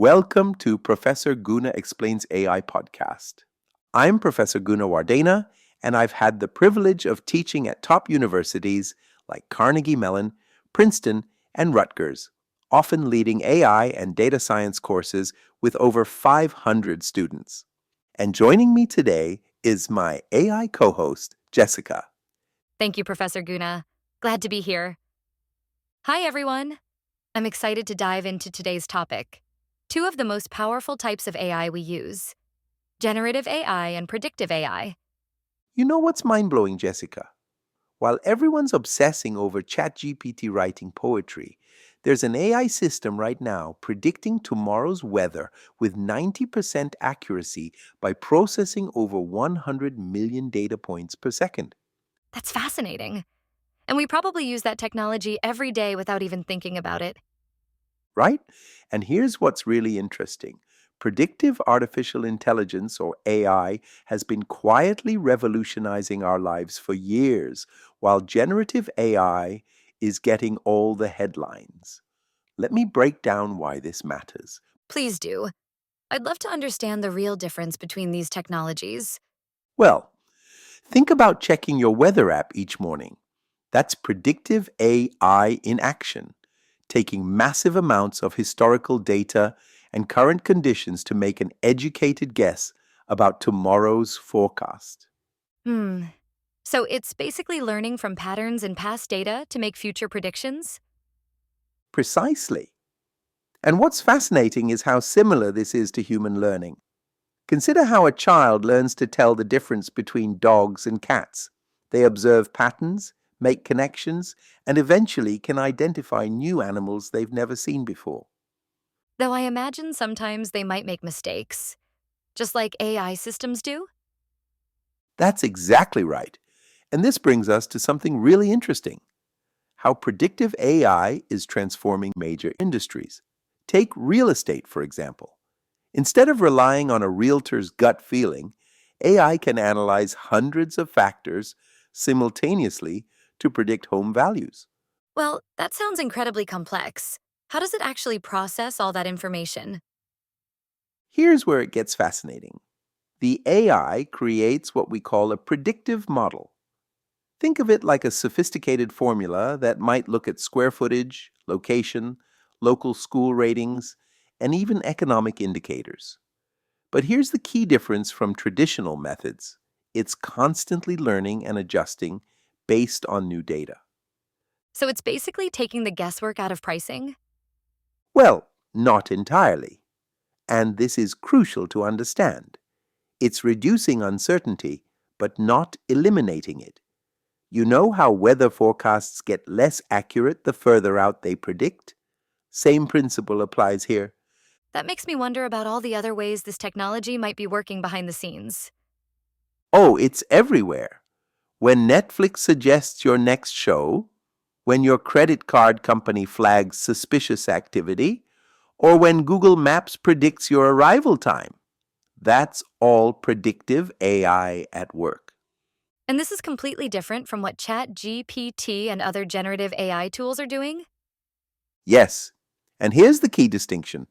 Welcome to Professor Guna Explains AI podcast. I'm Professor Guna Wardena, and I've had the privilege of teaching at top universities like Carnegie Mellon, Princeton, and Rutgers, often leading AI and data science courses with over 500 students. And joining me today is my AI co-host, Jessica. Thank you, Professor Guna. Glad to be here. Hi, everyone. I'm excited to dive into today's topic. Two of the most powerful types of AI we use, generative AI and predictive AI. You know what's mind-blowing, Jessica? While everyone's obsessing over ChatGPT writing poetry, there's an AI system right now predicting tomorrow's weather with 90% accuracy by processing over 100 million data points per second. That's fascinating. And we probably use that technology every day without even thinking about it. Right? And here's what's really interesting. Predictive artificial intelligence, or AI, has been quietly revolutionizing our lives for years, while generative AI is getting all the headlines. Let me break down why this matters. Please do. I'd love to understand the real difference between these technologies. Well, think about checking your weather app each morning. That's predictive AI in action, taking massive amounts of historical data and current conditions to make an educated guess about tomorrow's forecast. So it's basically learning from patterns in past data to make future predictions? Precisely. And what's fascinating is how similar this is to human learning. Consider how a child learns to tell the difference between dogs and cats. They observe patterns, make connections, and eventually can identify new animals they've never seen before. Though I imagine sometimes they might make mistakes, just like AI systems do. That's exactly right. And this brings us to something really interesting: how predictive AI is transforming major industries. Take real estate, for example. Instead of relying on a realtor's gut feeling, AI can analyze hundreds of factors simultaneously to predict home values. Well, that sounds incredibly complex. How does it actually process all that information? Here's where it gets fascinating. The AI creates what we call a predictive model. Think of it like a sophisticated formula that might look at square footage, location, local school ratings, and even economic indicators. But here's the key difference from traditional methods: it's constantly learning and adjusting based on new data. So it's basically taking the guesswork out of pricing? Well, not entirely. And this is crucial to understand. It's reducing uncertainty, but not eliminating it. You know how weather forecasts get less accurate the further out they predict? Same principle applies here. That makes me wonder about all the other ways this technology might be working behind the scenes. Oh, it's everywhere. When Netflix suggests your next show, when your credit card company flags suspicious activity, or when Google Maps predicts your arrival time. That's all predictive AI at work. And this is completely different from what ChatGPT and other generative AI tools are doing? Yes, and here's the key distinction.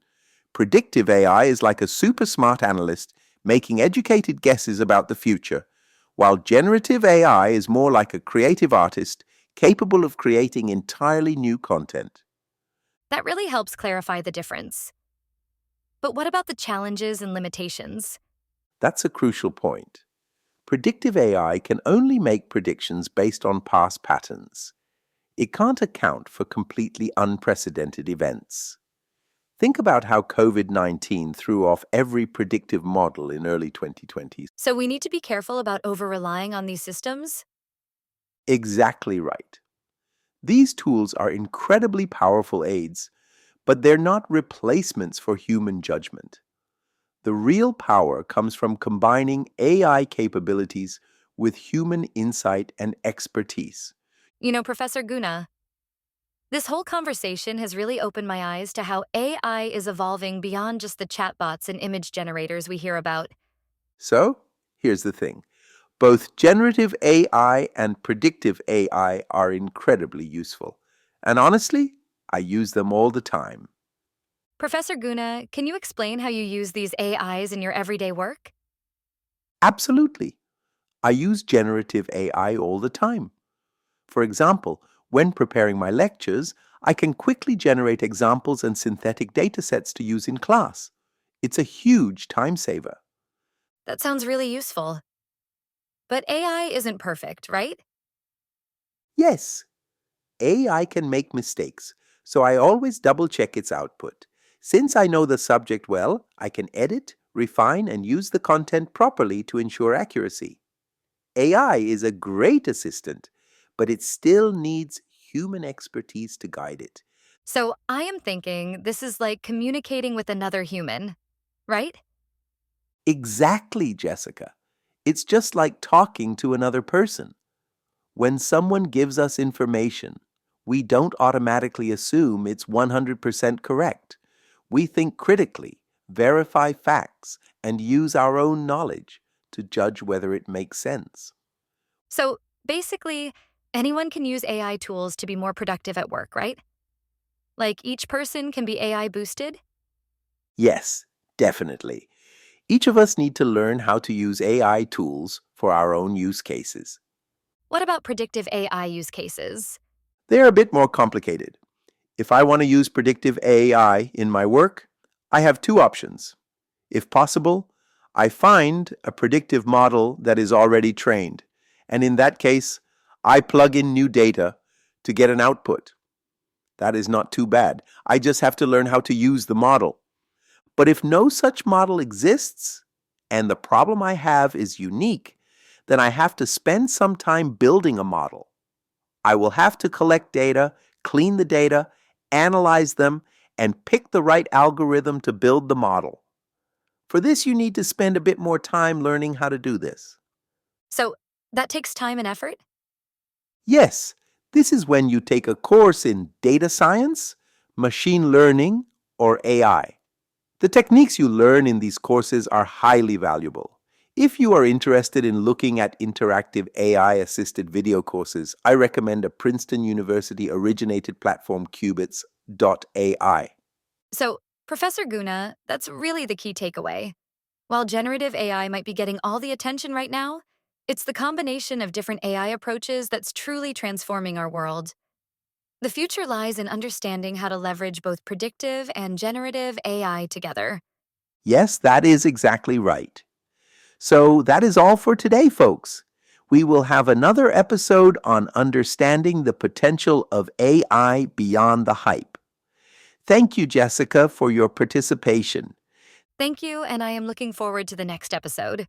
Predictive AI is like a super smart analyst making educated guesses about the future, while generative AI is more like a creative artist capable of creating entirely new content. That really helps clarify the difference. But what about the challenges and limitations? That's a crucial point. Predictive AI can only make predictions based on past patterns. It can't account for completely unprecedented events. Think about how COVID-19 threw off every predictive model in early 2020s. So we need to be careful about over-relying on these systems? Exactly right. These tools are incredibly powerful aids, but they're not replacements for human judgment. The real power comes from combining AI capabilities with human insight and expertise. Professor Guna, this whole conversation has really opened my eyes to how AI is evolving beyond just the chatbots and image generators we hear about. So, here's the thing. Both generative AI and predictive AI are incredibly useful. And honestly, I use them all the time. Professor Guna, can you explain how you use these AIs in your everyday work? Absolutely. I use generative AI all the time. For example, when preparing my lectures, I can quickly generate examples and synthetic datasets to use in class. It's a huge time saver. That sounds really useful. But AI isn't perfect, right? Yes, AI can make mistakes, so I always double check its output. Since I know the subject well, I can edit, refine, and use the content properly to ensure accuracy. AI is a great assistant, but it still needs human expertise to guide it. So I am thinking this is like communicating with another human, right? Exactly, Jessica. It's just like talking to another person. When someone gives us information, we don't automatically assume it's 100% correct. We think critically, verify facts, and use our own knowledge to judge whether it makes sense. So basically, anyone can use AI tools to be more productive at work, right? Like each person can be AI boosted? Yes, definitely. Each of us need to learn how to use AI tools for our own use cases. What about predictive AI use cases? They're a bit more complicated. If I want to use predictive AI in my work, I have two options. If possible, I find a predictive model that is already trained, and in that case, I plug in new data to get an output. That is not too bad. I just have to learn how to use the model. But if no such model exists, and the problem I have is unique, then I have to spend some time building a model. I will have to collect data, clean the data, analyze them, and pick the right algorithm to build the model. For this, you need to spend a bit more time learning how to do this. So that takes time and effort? Yes, this is when you take a course in data science, machine learning, or AI. The techniques you learn in these courses are highly valuable. If you are interested in looking at interactive AI assisted video courses, I recommend a Princeton University originated platform Qubits.ai. So, Professor Guna, that's really the key takeaway. While generative AI might be getting all the attention right now, it's the combination of different AI approaches that's truly transforming our world. The future lies in understanding how to leverage both predictive and generative AI together. Yes, that is exactly right. So that is all for today, folks. We will have another episode on understanding the potential of AI beyond the hype. Thank you, Jessica, for your participation. Thank you, and I am looking forward to the next episode.